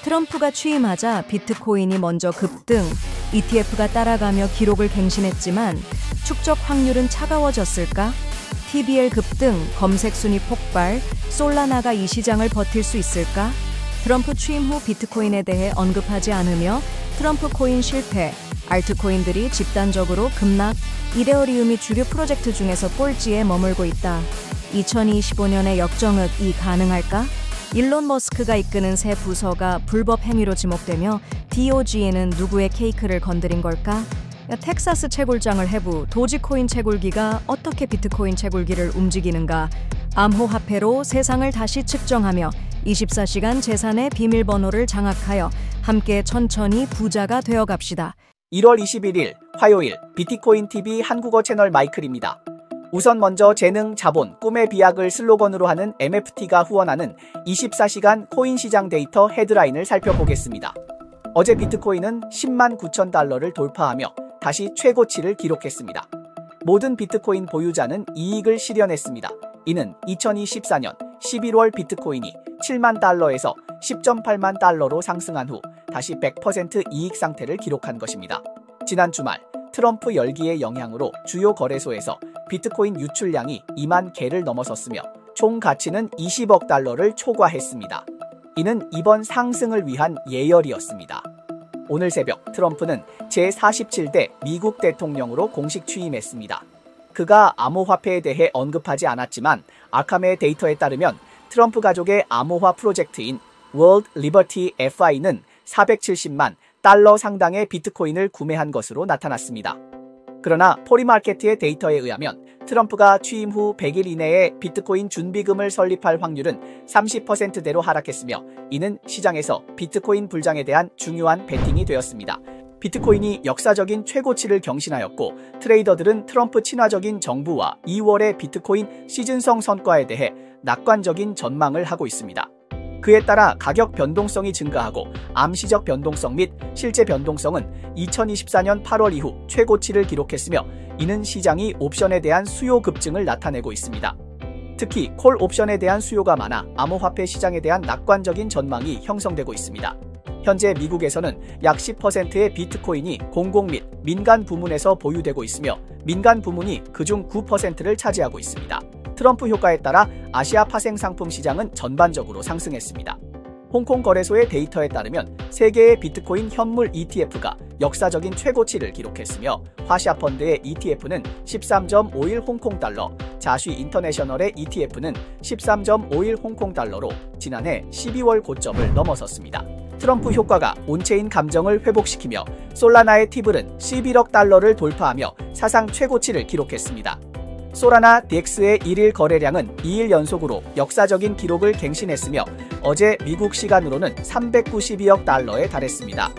트럼프가 취임하자 비트코인이 먼저 급등, ETF가 따라가며 기록을 갱신했지만 축적 확률은 차가워졌을까? TBL 급등, 검색 순위 폭발, 솔라나가 이 시장을 버틸 수 있을까? 트럼프 취임 후 비트코인에 대해 언급하지 않으며 트럼프 코인 실패, 알트코인들이 집단적으로 급락, 이데어리움이 주류 프로젝트 중에서 꼴찌에 머물고 있다. 2025년의 역정읍이 가능할까? 일론 머스크가 이끄는 새 부서가 불법 행위로 지목되며 DOG에는 누구의 케이크를 건드린 걸까? 텍사스 채굴장을 해부, 도지코인 채굴기가 어떻게 비트코인 채굴기를 움직이는가? 암호화폐로 세상을 다시 측정하며 24시간 재산의 비밀번호를 장악하여 함께 천천히 부자가 되어갑시다. 1월 21일 화요일 비트코인TV 한국어 채널 마이클입니다. 우선 먼저 재능, 자본, 꿈의 비약을 슬로건으로 하는 MFT가 후원하는 24시간 코인 시장 데이터 헤드라인을 살펴보겠습니다. 어제 비트코인은 10만 9천 달러를 돌파하며 다시 최고치를 기록했습니다. 모든 비트코인 보유자는 이익을 실현했습니다. 이는 2024년 11월 비트코인이 7만 달러에서 10.8만 달러로 상승한 후 다시 100% 이익 상태를 기록한 것입니다. 지난 주말 트럼프 열기의 영향으로 주요 거래소에서 비트코인 유출량이 2만 개를 넘어섰으며 총 가치는 20억 달러를 초과했습니다. 이는 이번 상승을 위한 예열이었습니다. 오늘 새벽 트럼프는 제47대 미국 대통령으로 공식 취임했습니다. 그가 암호화폐에 대해 언급하지 않았지만 아캄의 데이터에 따르면 트럼프 가족의 암호화 프로젝트인 World Liberty FI는 470만 달러 상당의 비트코인을 구매한 것으로 나타났습니다. 그러나 포리마켓의 데이터에 의하면 트럼프가 취임 후 100일 이내에 비트코인 준비금을 설립할 확률은 30%대로 하락했으며 이는 시장에서 비트코인 불장에 대한 중요한 베팅이 되었습니다. 비트코인이 역사적인 최고치를 경신하였고 트레이더들은 트럼프 친화적인 정부와 2월의 비트코인 시즌성 성과에 대해 낙관적인 전망을 하고 있습니다. 그에 따라 가격 변동성이 증가하고 암시적 변동성 및 실제 변동성은 2024년 8월 이후 최고치를 기록했으며 이는 시장이 옵션에 대한 수요 급증을 나타내고 있습니다. 특히 콜 옵션에 대한 수요가 많아 암호화폐 시장에 대한 낙관적인 전망이 형성되고 있습니다. 현재 미국에서는 약 10%의 비트코인이 공공 및 민간 부문에서 보유되고 있으며 민간 부문이 그중 9%를 차지하고 있습니다. 트럼프 효과에 따라 아시아 파생 상품 시장은 전반적으로 상승했습니다. 홍콩 거래소의 데이터에 따르면 세계의 비트코인 현물 ETF가 역사적인 최고치를 기록했으며 화샤펀드의 ETF는 13.51 홍콩 달러, 자쉬 인터내셔널의 ETF는 13.51 홍콩 달러로 지난해 12월 고점을 넘어섰습니다. 트럼프 효과가 온체인 감정을 회복시키며 솔라나의 티블은 11억 달러를 돌파하며 사상 최고치를 기록했습니다. 솔라나 DX의 1일 거래량은 2일 연속으로 역사적인 기록을 갱신했으며 어제 미국 시간으로는 392억 달러에 달했습니다.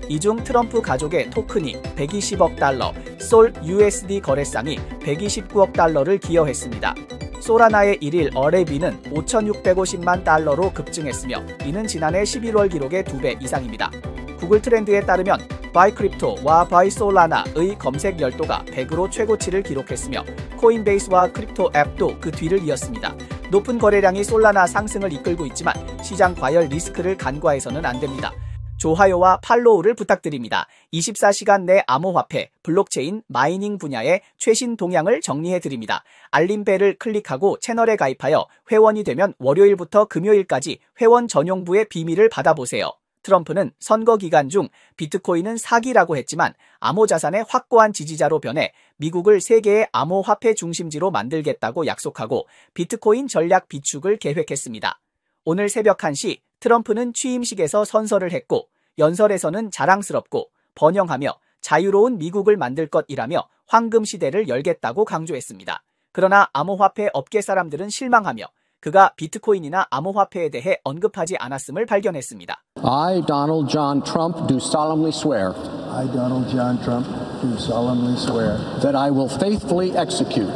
이 중 트럼프 가족의 토큰이 120억 달러, 솔 USD 거래상이 129억 달러를 기여했습니다. 솔라나의 1일 어레비는 5,650만 달러로 급증했으며 이는 지난해 11월 기록의 2배 이상입니다. 구글 트렌드에 따르면 바이 크립토와 바이 솔라나의 검색 열도가 100으로 최고치를 기록했으며 코인베이스와 크립토 앱도 그 뒤를 이었습니다. 높은 거래량이 솔라나 상승을 이끌고 있지만 시장 과열 리스크를 간과해서는 안 됩니다. 좋아요와 팔로우를 부탁드립니다. 24시간 내 암호화폐, 블록체인, 마이닝 분야의 최신 동향을 정리해드립니다. 알림벨을 클릭하고 채널에 가입하여 회원이 되면 월요일부터 금요일까지 회원 전용부의 비밀을 받아보세요. 트럼프는 선거 기간 중 비트코인은 사기라고 했지만 암호자산의 확고한 지지자로 변해 미국을 세계의 암호화폐 중심지로 만들겠다고 약속하고 비트코인 전략 비축을 계획했습니다. 오늘 새벽 1시 트럼프는 취임식에서 선서를 했고 연설에서는 자랑스럽고 번영하며 자유로운 미국을 만들 것이라며 황금 시대를 열겠다고 강조했습니다. 그러나 암호화폐 업계 사람들은 실망하며 그가 비트코인이나 암호화폐에 대해 언급하지 않았음을 발견했습니다. I, Donald John Trump, do solemnly swear. I, Donald John Trump, do solemnly swear. That I will faithfully execute.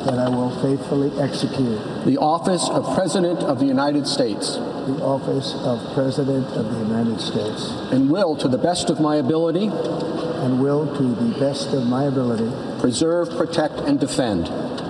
That I will faithfully execute. The office of President of the United States. The office of President of the United States. And will, to the best of my ability. And will, to the best of my ability. Preserve, protect, and defend.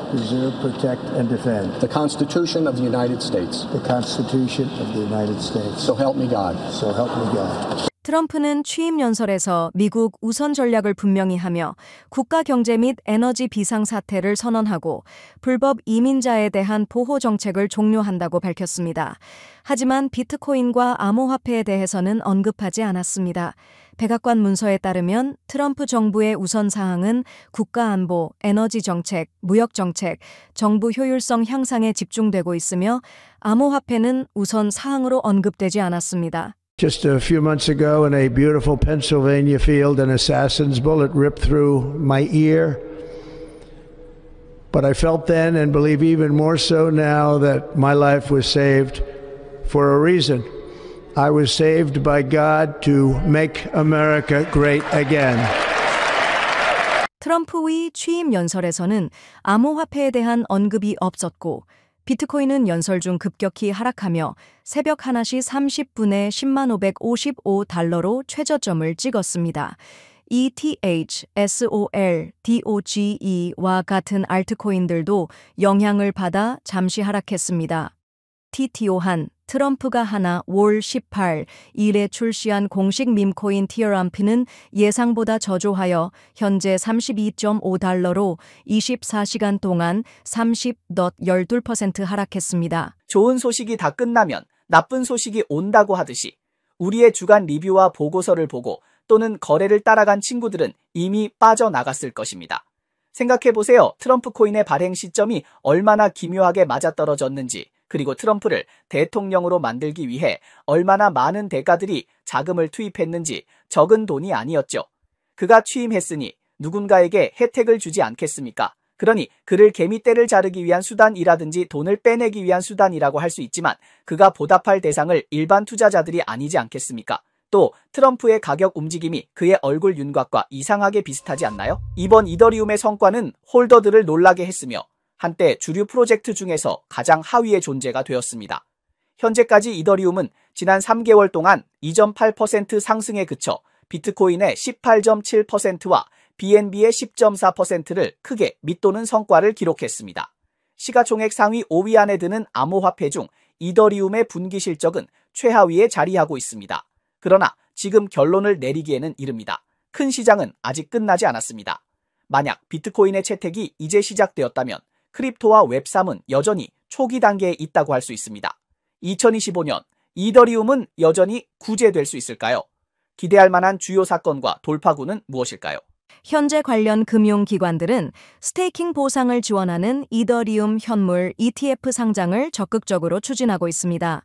preserve, protect, and defend the Constitution of the United States. the Constitution of the United States. So help me God. So help me God. 트럼프는 취임 연설에서 미국 우선 전략을 분명히 하며 국가 경제 및 에너지 비상사태를 선언하고 불법 이민자에 대한 보호 정책을 종료한다고 밝혔습니다. 하지만 비트코인과 암호화폐에 대해서는 언급하지 않았습니다. 백악관 문서에 따르면 트럼프 정부의 우선 사항은 국가안보, 에너지 정책, 무역 정책, 정부 효율성 향상에 집중되고 있으며 암호화폐는 우선 사항으로 언급되지 않았습니다. Just a few months ago in a beautiful Pennsylvania field, an assassin's bullet ripped through my ear. But I felt then and believe even more so now that my life was saved for a reason. I was saved by God to make America great again. 트럼프의 취임 연설에서는 암호화폐에 대한 언급이 없었고 비트코인은 연설 중 급격히 하락하며 새벽 1시 30분에 10만 555달러로 최저점을 찍었습니다. ETH, SOL, DOGE와 같은 알트코인들도 영향을 받아 잠시 하락했습니다. TTO한, 트럼프가 하나, 월 18일에 출시한 공식 밈코인 티어람프는 예상보다 저조하여 현재 32.5달러로 24시간 동안 30.12% 하락했습니다. 좋은 소식이 다 끝나면 나쁜 소식이 온다고 하듯이 우리의 주간 리뷰와 보고서를 보고 또는 거래를 따라간 친구들은 이미 빠져나갔을 것입니다. 생각해보세요. 트럼프 코인의 발행 시점이 얼마나 기묘하게 맞아떨어졌는지, 그리고 트럼프를 대통령으로 만들기 위해 얼마나 많은 대가들이 자금을 투입했는지 적은 돈이 아니었죠. 그가 취임했으니 누군가에게 혜택을 주지 않겠습니까? 그러니 그를 개미떼를 자르기 위한 수단이라든지 돈을 빼내기 위한 수단이라고 할 수 있지만 그가 보답할 대상을 일반 투자자들이 아니지 않겠습니까? 또 트럼프의 가격 움직임이 그의 얼굴 윤곽과 이상하게 비슷하지 않나요? 이번 이더리움의 성과는 홀더들을 놀라게 했으며 한때 주류 프로젝트 중에서 가장 하위의 존재가 되었습니다. 현재까지 이더리움은 지난 3개월 동안 2.8% 상승에 그쳐 비트코인의 18.7%와 BNB의 10.4%를 크게 밑도는 성과를 기록했습니다. 시가총액 상위 5위 안에 드는 암호화폐 중 이더리움의 분기 실적은 최하위에 자리하고 있습니다. 그러나 지금 결론을 내리기에는 이릅니다. 큰 시장은 아직 끝나지 않았습니다. 만약 비트코인의 채택이 이제 시작되었다면 크립토와 웹3은 여전히 초기 단계에 있다고 할 수 있습니다. 2025년 이더리움은 여전히 구제될 수 있을까요? 기대할 만한 주요 사건과 돌파구는 무엇일까요? 현재 관련 금융기관들은 스테이킹 보상을 지원하는 이더리움 현물 ETF 상장을 적극적으로 추진하고 있습니다.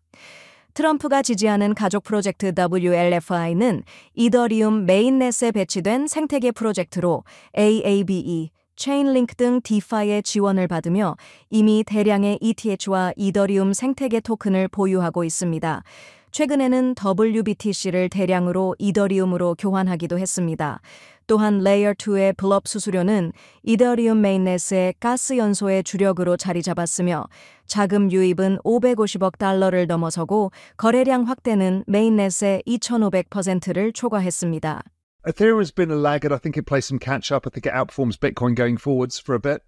트럼프가 지지하는 가족 프로젝트 WLFI는 이더리움 메인넷에 배치된 생태계 프로젝트로 AABE, 체인링크 등 디파이의 지원을 받으며 이미 대량의 ETH와 이더리움 생태계 토큰을 보유하고 있습니다. 최근에는 WBTC를 대량으로 이더리움으로 교환하기도 했습니다. 또한 레이어2의 블럽 수수료는 이더리움 메인넷의 가스 연소의 주력으로 자리 잡았으며 자금 유입은 550억 달러를 넘어서고 거래량 확대는 메인넷의 2500%를 초과했습니다. Ethereum has been a laggard. I think it plays some catch up. I think it outperforms Bitcoin going forwards for a bit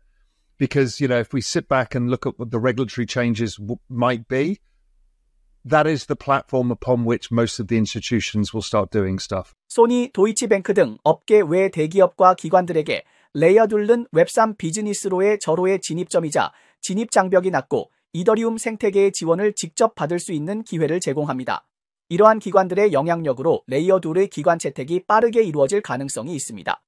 because, you know, if we sit back and look at what the regulatory changes might be, that is the platform upon which most of the institutions will start doing stuff. 소니, 도이치뱅크 등 업계 외 대기업과 기관들에게 레이어둘은 웹3 비즈니스로의 절호의 진입점이자 진입 장벽이 낮고 이더리움 생태계의 지원을 직접 받을 수 있는 기회를 제공합니다. 이러한 기관들의 영향력으로 레이어2의 기관 채택이 빠르게 이루어질 가능성이 있습니다.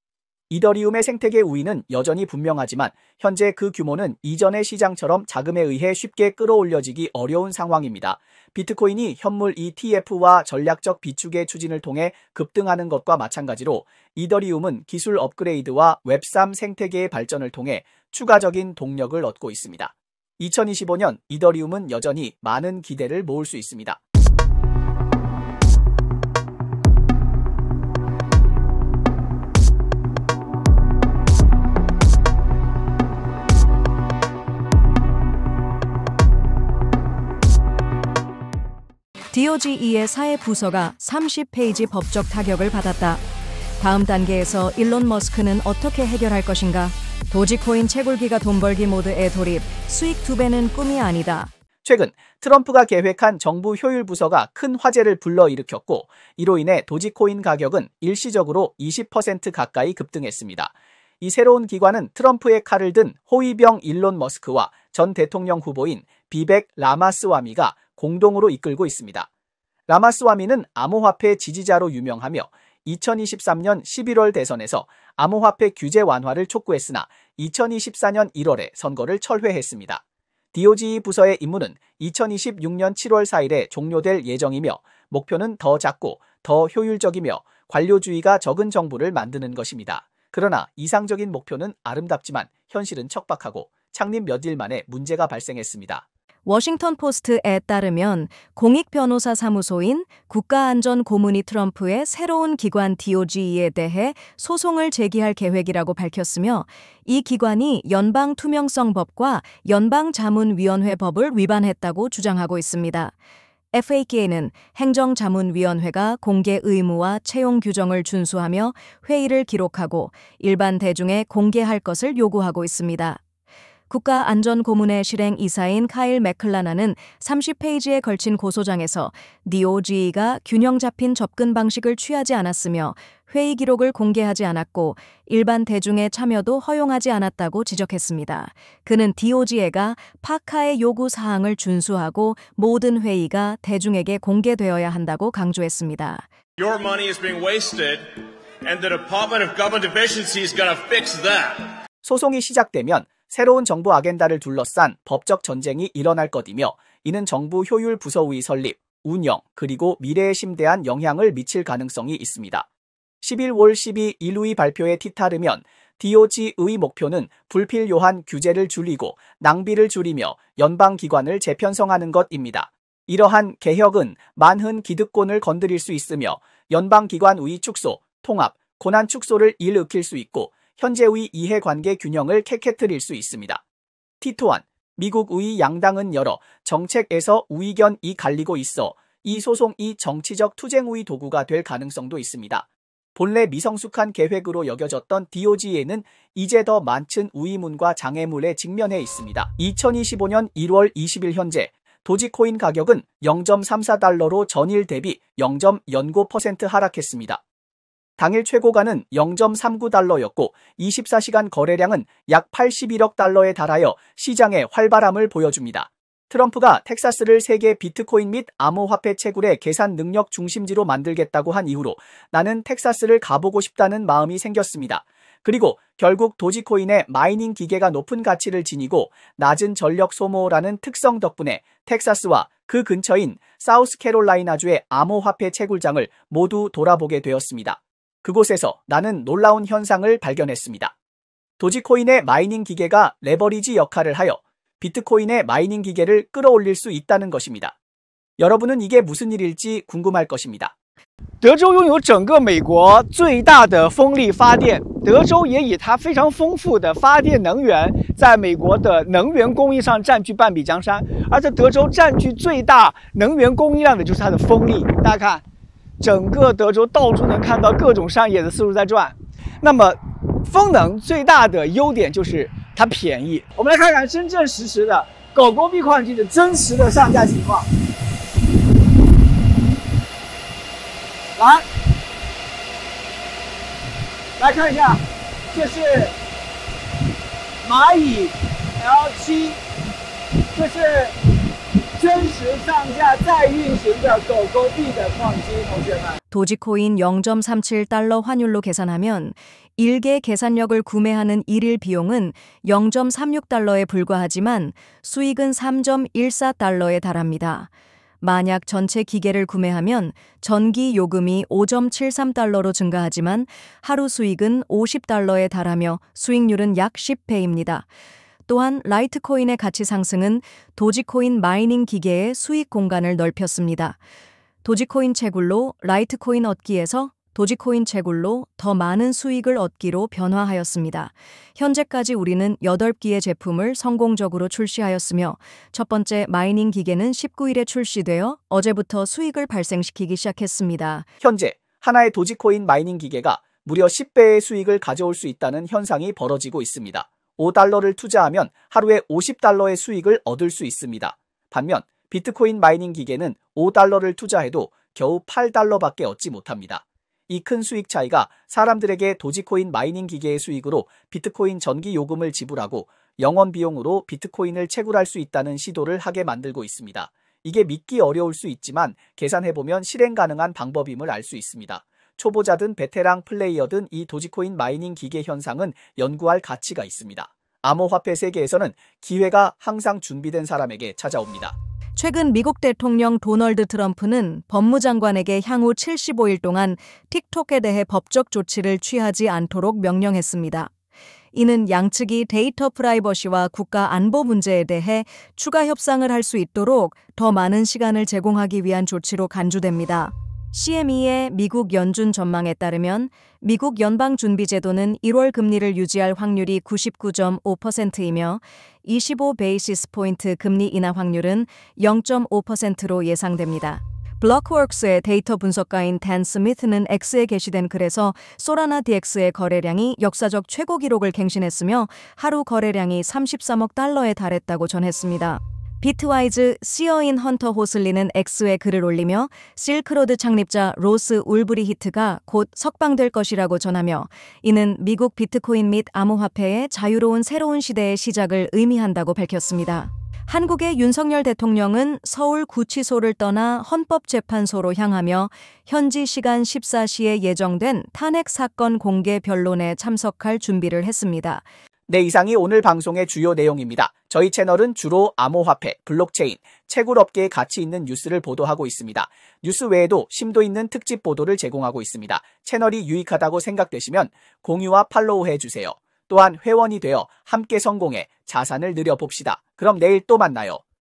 이더리움의 생태계 우위는 여전히 분명하지만 현재 그 규모는 이전의 시장처럼 자금에 의해 쉽게 끌어올려지기 어려운 상황입니다. 비트코인이 현물 ETF와 전략적 비축의 추진을 통해 급등하는 것과 마찬가지로 이더리움은 기술 업그레이드와 웹3 생태계의 발전을 통해 추가적인 동력을 얻고 있습니다. 2025년 이더리움은 여전히 많은 기대를 모을 수 있습니다. DOGE의 사회 부서가 30페이지 법적 타격을 받았다. 다음 단계에서 일론 머스크는 어떻게 해결할 것인가? 도지코인 채굴기가 돈 벌기 모드에 돌입, 수익 2배는 꿈이 아니다. 최근 트럼프가 계획한 정부 효율 부서가 큰 화제를 불러일으켰고 이로 인해 도지코인 가격은 일시적으로 20% 가까이 급등했습니다. 이 새로운 기관은 트럼프의 칼을 든 호위병 일론 머스크와 전 대통령 후보인 비벡 라마스와미가 공동으로 이끌고 있습니다. 라마스와미는 암호화폐 지지자로 유명하며 2023년 11월 대선에서 암호화폐 규제 완화를 촉구했으나 2024년 1월에 선거를 철회했습니다. DOGE 부서의 임무는 2026년 7월 4일에 종료될 예정이며 목표는 더 작고 더 효율적이며 관료주의가 적은 정부를 만드는 것입니다. 그러나 이상적인 목표는 아름답지만 현실은 척박하고 창립 몇 일 만에 문제가 발생했습니다. 워싱턴 포스트에 따르면 공익변호사 사무소인 국가안전고문이 트럼프의 새로운 기관 DOGE에 대해 소송을 제기할 계획이라고 밝혔으며 이 기관이 연방투명성법과 연방자문위원회법을 위반했다고 주장하고 있습니다. FAQ는 행정자문위원회가 공개 의무와 채용 규정을 준수하며 회의를 기록하고 일반 대중에 공개할 것을 요구하고 있습니다. 국가안전고문의 실행이사인 카일 맥클라나는 30페이지에 걸친 고소장에서 DOGE가 균형 잡힌 접근 방식을 취하지 않았으며 회의 기록을 공개하지 않았고 일반 대중의 참여도 허용하지 않았다고 지적했습니다. 그는 DOGE가 파카의 요구 사항을 준수하고 모든 회의가 대중에게 공개되어야 한다고 강조했습니다. Your money is being wasted and the Department of Government Efficiency is going to fix that. 소송이 시작되면 새로운 정부 아겐다를 둘러싼 법적 전쟁이 일어날 것이며 이는 정부 효율 부서의 설립, 운영, 그리고 미래에 심대한 영향을 미칠 가능성이 있습니다. 11월 12일의 발표에 뒤따르면 DOGE의 목표는 불필요한 규제를 줄이고 낭비를 줄이며 연방기관을 재편성하는 것입니다. 이러한 개혁은 많은 기득권을 건드릴 수 있으며 연방기관의 축소, 통합, 고난 축소를 일으킬 수 있고 현재의 이해관계 균형을 깨끗해뜨릴 수 있습니다. 또한 미국의 양당은 여러 정책에서 의견이 갈리고 있어 이 소송이 정치적 투쟁의 도구가 될 가능성도 있습니다. 본래 미성숙한 계획으로 여겨졌던 DOGE는 이제 더 많은 의문과 장애물에 직면해 있습니다. 2025년 1월 20일 현재 도지코인 가격은 0.34달러로 전일 대비 0.09% 하락했습니다. 당일 최고가는 0.39달러였고 24시간 거래량은 약 81억 달러에 달하여 시장의 활발함을 보여줍니다. 트럼프가 텍사스를 세계 비트코인 및 암호화폐 채굴의 계산 능력 중심지로 만들겠다고 한 이후로 나는 텍사스를 가보고 싶다는 마음이 생겼습니다. 그리고 결국 도지코인의 마이닝 기계가 높은 가치를 지니고 낮은 전력 소모라는 특성 덕분에 텍사스와 그 근처인 사우스캐롤라이나주의 암호화폐 채굴장을 모두 돌아보게 되었습니다. 그곳에서 나는 놀라운 현상을 발견했습니다. 도지코인의 마이닝 기계가 레버리지 역할을 하여 비트코인의 마이닝 기계를 끌어올릴 수 있다는 것입니다. 여러분은 이게 무슨 일일지 궁금할 것입니다. 德州拥有整个美国最大的风力发电，德州也以它非常丰富的发电能源，在美国的能源供应上占据半壁江山。而在德州占据最大能源供应量的就是它的风力。大家看，整个德州到处能看到各种扇叶子四处在转。那么，风能最大的优点就是它便宜。我们来看看真正实时的狗狗币矿机的真实的上架情况。来看一下，这是蚂蚁 L7， 这是真实上架再运行的狗狗币的矿机，同学们。 도지코인 0.37달러 환율로 계산하면 1개 계산력을 구매하는 일일 비용은 0.36달러에 불과하지만 수익은 3.14달러에 달합니다. 만약 전체 기계를 구매하면 전기 요금이 5.73달러로 증가하지만 하루 수익은 50달러에 달하며 수익률은 약 10배입니다. 또한 라이트코인의 가치 상승은 도지코인 마이닝 기계의 수익 공간을 넓혔습니다. 도지코인 채굴로 라이트코인 얻기에서 도지코인 채굴로 더 많은 수익을 얻기로 변화하였습니다. 현재까지 우리는 8기의 제품을 성공적으로 출시하였으며 첫 번째 마이닝 기계는 19일에 출시되어 어제부터 수익을 발생시키기 시작했습니다. 현재 하나의 도지코인 마이닝 기계가 무려 10배의 수익을 가져올 수 있다는 현상이 벌어지고 있습니다. $5를 투자하면 하루에 $50의 수익을 얻을 수 있습니다. 반면 비트코인 마이닝 기계는 $5를 투자해도 겨우 $8밖에 얻지 못합니다. 이 큰 수익 차이가 사람들에게 도지코인 마이닝 기계의 수익으로 비트코인 전기 요금을 지불하고 영원 비용으로 비트코인을 채굴할 수 있다는 시도를 하게 만들고 있습니다. 이게 믿기 어려울 수 있지만 계산해보면 실행 가능한 방법임을 알 수 있습니다. 초보자든 베테랑 플레이어든 이 도지코인 마이닝 기계 현상은 연구할 가치가 있습니다. 암호화폐 세계에서는 기회가 항상 준비된 사람에게 찾아옵니다. 최근 미국 대통령 도널드 트럼프는 법무장관에게 향후 75일 동안 틱톡에 대해 법적 조치를 취하지 않도록 명령했습니다. 이는 양측이 데이터 프라이버시와 국가 안보 문제에 대해 추가 협상을 할 수 있도록 더 많은 시간을 제공하기 위한 조치로 간주됩니다. CME의 미국 연준 전망에 따르면 미국 연방준비제도는 1월 금리를 유지할 확률이 99.5%이며 25 베이시스 포인트 금리 인하 확률은 0.5%로 예상됩니다. 블록워크스의 데이터 분석가인 댄 스미스는 X에 게시된 글에서 소라나 DX의 거래량이 역사적 최고 기록을 갱신했으며 하루 거래량이 33억 달러에 달했다고 전했습니다. 비트와이즈 CEO인 헌터 호슬리는 X에 글을 올리며 실크로드 창립자 로스 울브리히트가 곧 석방될 것이라고 전하며 이는 미국 비트코인 및 암호화폐의 자유로운 새로운 시대의 시작을 의미한다고 밝혔습니다. 한국의 윤석열 대통령은 서울 구치소를 떠나 헌법재판소로 향하며 현지 시간 14시에 예정된 탄핵 사건 공개 변론에 참석할 준비를 했습니다. 네, 이상이 오늘 방송의 주요 내용입니다. 저희 채널은 주로 암호화폐, 블록체인, 채굴업계에 가치 있는 뉴스를 보도하고 있습니다. 뉴스 외에도 심도 있는 특집 보도를 제공하고 있습니다. 채널이 유익하다고 생각되시면 공유와 팔로우 해주세요. 또한 회원이 되어 함께 성공해 자산을 늘려봅시다. 그럼 내일 또 만나요.